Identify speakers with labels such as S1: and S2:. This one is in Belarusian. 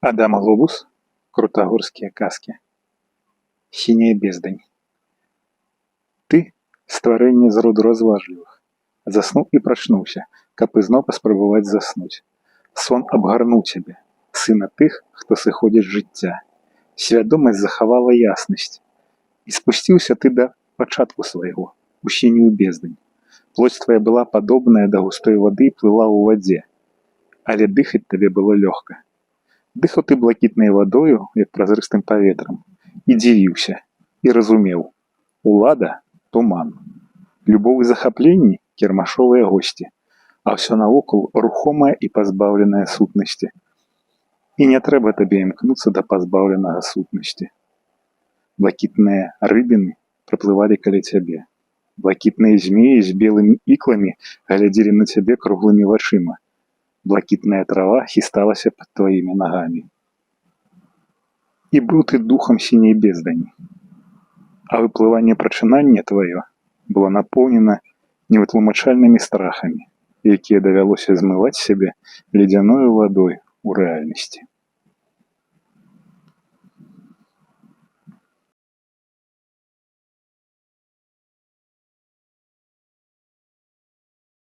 S1: Адам Глобус, крутогорские каски. Синяя бездань. Ты — створение з роду разважлівых. Заснуў і прачнуўся, каб ізноў паспрабаваць заснуць. Сон абгарнуў цябе, сына тых, хто сыходзіць з жыцця. Свядомасць захавала яснасць. І спусціўся ты да пачатку свайго, у сінюю бездань. Плоть твая была падобная да густой вады і плыла ў вадзе. Але дыхаць табе было лёгка. Дыхаў ты блакітнай вадою, як празрыстым паветрам, і дзівіўся, і разумеў: улада — туман, любоў і захапленні — кірмашовыя госці, а ўсё навокал рухомае і пазбаўленае сутнасці. І не трэба табе імкнуцца да пазбаўленага сутнасці. Блакітныя рыбіны праплывалі каля цябе. Блакітныя змеі з белымі ікламі глядзелі на цябе круглымі вачыма. Блакітная трава хісталася пад тваімі нагамі. І быў ты духам сіняй бездані. А выплыванне прачынання тваё было напоўнена невытлумачальнымі страхамі, якія давялося змываць сябе ледзяною вадой у рэальнасці.